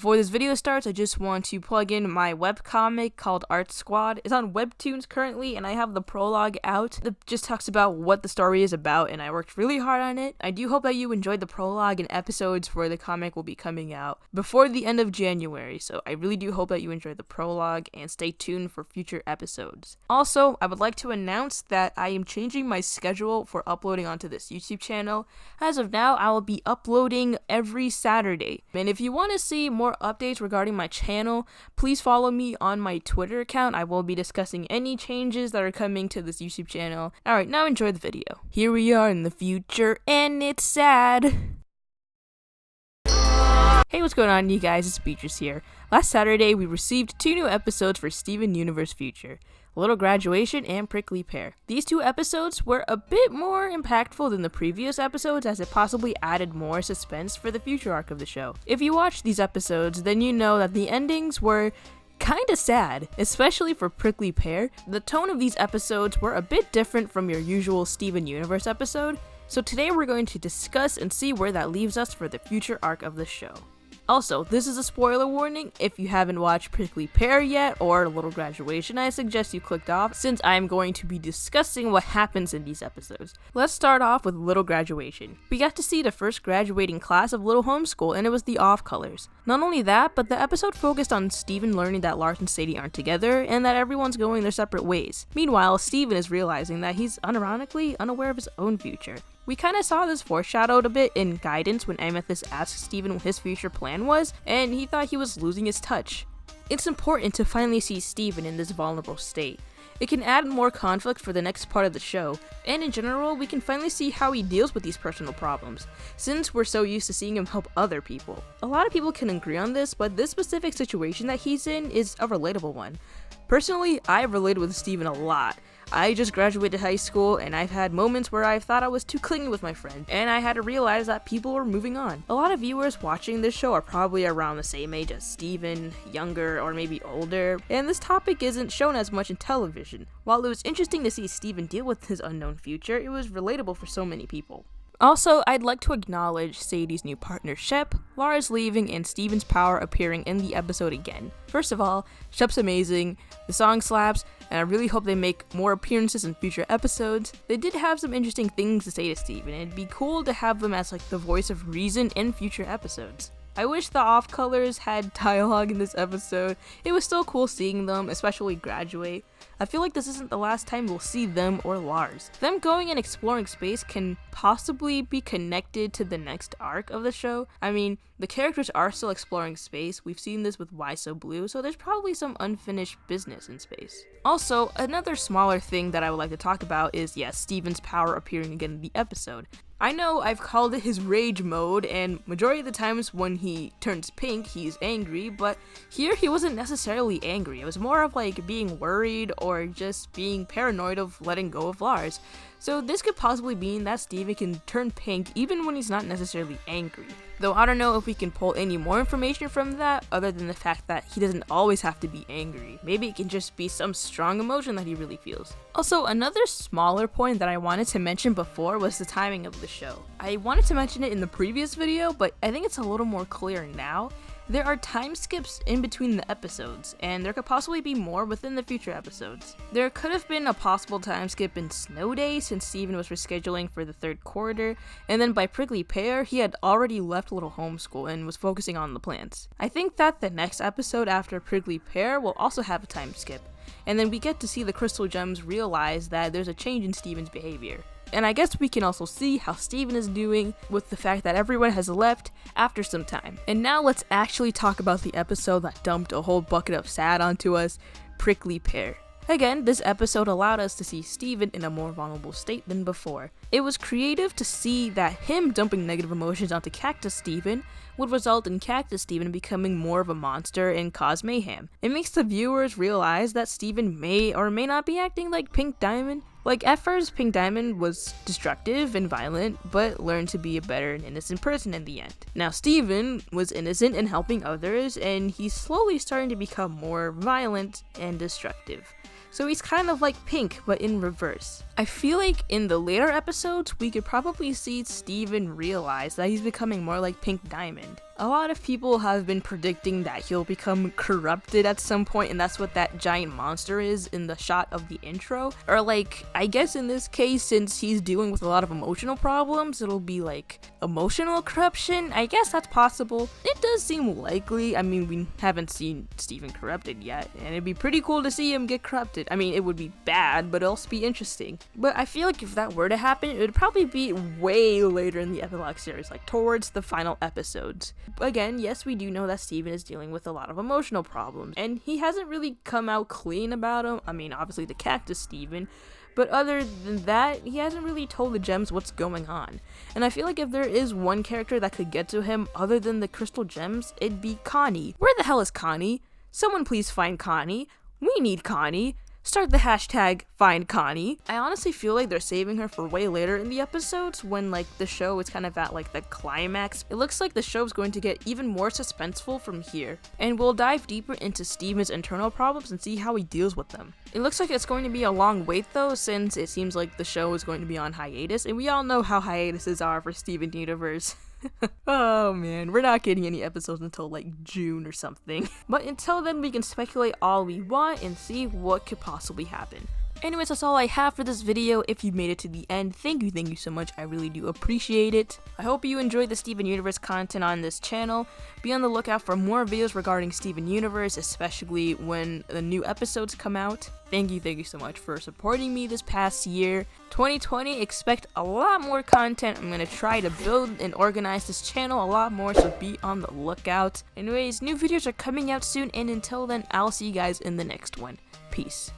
before this video starts, I just want to plug in my webcomic called Art Squad. It's on Webtoons currently, and I have the prologue out that just talks about what the story is about, and I worked really hard on it. I do hope that you enjoyed the prologue, and episodes for the comic will be coming out before the end of January, so I really do hope that you enjoyed the prologue, and stay tuned for future episodes. Also, I would like to announce that I am changing my schedule for uploading onto this YouTube channel. As of now, I will be uploading every Saturday, and if you want to see more updates regarding my channel, please follow me on my Twitter account. I will be discussing any changes that are coming to this YouTube channel. Alright, now enjoy the video. Here we are in the future, and it's sad. Hey, what's going on, you guys? It's Beatrice here. Last Saturday, we received 2 new episodes for Steven Universe Future: Little Graduation and Prickly Pear. These 2 episodes were a bit more impactful than the previous episodes, as it possibly added more suspense for the future arc of the show. If you watched these episodes, then you know that the endings were kinda sad, especially for Prickly Pear. The tone of these episodes were a bit different from your usual Steven Universe episode, so today we're going to discuss and see where that leaves us for the future arc of the show. Also, this is a spoiler warning. If you haven't watched Prickly Pear yet, or Little Graduation, I suggest you clicked off, since I am going to be discussing what happens in these episodes. Let's start off with Little Graduation. We got to see the first graduating class of Little Homeschool, and it was the Off Colors. Not only that, but the episode focused on Steven learning that Lars and Sadie aren't together, and that everyone's going their separate ways. Meanwhile, Steven is realizing that he's unironically unaware of his own future. We kinda saw this foreshadowed a bit in Guidance when Amethyst asked Steven what his future plan was, and he thought he was losing his touch. It's important to finally see Steven in this vulnerable state. It can add more conflict for the next part of the show, and in general, we can finally see how he deals with these personal problems, since we're so used to seeing him help other people. A lot of people can agree on this, but this specific situation that he's in is a relatable one. Personally, I've related with Steven a lot. I just graduated high school, and I've had moments where I've thought I was too clingy with my friend, and I had to realize that people were moving on. A lot of viewers watching this show are probably around the same age as Steven, younger or maybe older, and this topic isn't shown as much in television. While it was interesting to see Steven deal with his unknown future, it was relatable for so many people. Also, I'd like to acknowledge Sadie's new partner Shep, Lars leaving, and Steven's power appearing in the episode again. First of all, Shep's amazing, the song slaps, and I really hope they make more appearances in future episodes. They did have some interesting things to say to Steven, and it'd be cool to have them as like the voice of reason in future episodes. I wish the Off Colors had dialogue in this episode. It was still cool seeing them, especially graduate. I feel like this isn't the last time we'll see them or Lars. Them going and exploring space can possibly be connected to the next arc of the show. I mean, the characters are still exploring space. We've seen this with Why So Blue, so there's probably some unfinished business in space. Also, another smaller thing that I would like to talk about is, yes, Steven's power appearing again in the episode. I know I've called it his rage mode, and majority of the times when he turns pink, he's angry, but here he wasn't necessarily angry. It was more of like being worried or just being paranoid of letting go of Lars. So this could possibly mean that Steven can turn pink even when he's not necessarily angry. Though I don't know if we can pull any more information from that other than the fact that he doesn't always have to be angry. Maybe it can just be some strong emotion that he really feels. Also, another smaller point that I wanted to mention before was the timing of the show. I wanted to mention it in the previous video, but I think it's a little more clear now. There are time skips in between the episodes, and there could possibly be more within the future episodes. There could have been a possible time skip in Snow Day since Steven was rescheduling for the 3rd quarter, and then by Prickly Pear, he had already left Little Homeschool and was focusing on the plants. I think that the next episode after Prickly Pear will also have a time skip, and then we get to see the Crystal Gems realize that there's a change in Steven's behavior. And I guess we can also see how Steven is doing with the fact that everyone has left after some time. And now let's actually talk about the episode that dumped a whole bucket of sad onto us, Prickly Pear. Again, this episode allowed us to see Steven in a more vulnerable state than before. It was creative to see that him dumping negative emotions onto Cactus Steven would result in Cactus Steven becoming more of a monster and cause mayhem. It makes the viewers realize that Steven may or may not be acting like Pink Diamond. Like, at first, Pink Diamond was destructive and violent, but learned to be a better and innocent person in the end. Now, Steven was innocent and helping others, and he's slowly starting to become more violent and destructive. So he's kind of like Pink, but in reverse. I feel like in the later episodes, we could probably see Steven realize that he's becoming more like Pink Diamond. A lot of people have been predicting that he'll become corrupted at some point, and that's what that giant monster is in the shot of the intro. Or like, I guess in this case, since he's dealing with a lot of emotional problems, it'll be like emotional corruption. I guess that's possible. It does seem likely. I mean, we haven't seen Steven corrupted yet, and it'd be pretty cool to see him get corrupted. I mean, it would be bad, but it'll also be interesting. But I feel like if that were to happen, it would probably be way later in the epilogue series, like towards the final episodes. Again, yes, we do know that Steven is dealing with a lot of emotional problems, and he hasn't really come out clean about them. I mean, obviously the Cactus Steven, but other than that, he hasn't really told the gems what's going on. And I feel like if there is one character that could get to him other than the crystal gems, it'd be Connie. Where the hell is Connie? Someone please find Connie. We need Connie. Start the hashtag find Connie. I honestly feel like they're saving her for way later in the episodes when like the show is kind of at like the climax. It looks like the show's going to get even more suspenseful from here, and we'll dive deeper into Steven's internal problems and see how he deals with them. It looks like it's going to be a long wait though, since it seems like the show is going to be on hiatus, and we all know how hiatuses are for Steven Universe. Oh man, we're not getting any episodes until like June or something. But until then, we can speculate all we want and see what could possibly happen. Anyways, that's all I have for this video. If you made it to the end, thank you so much. I really do appreciate it. I hope you enjoyed the Steven Universe content on this channel. Be on the lookout for more videos regarding Steven Universe, especially when the new episodes come out. Thank you so much for supporting me this past year. 2020, expect a lot more content. I'm gonna try to build and organize this channel a lot more, so be on the lookout. Anyways, new videos are coming out soon, and until then, I'll see you guys in the next one. Peace.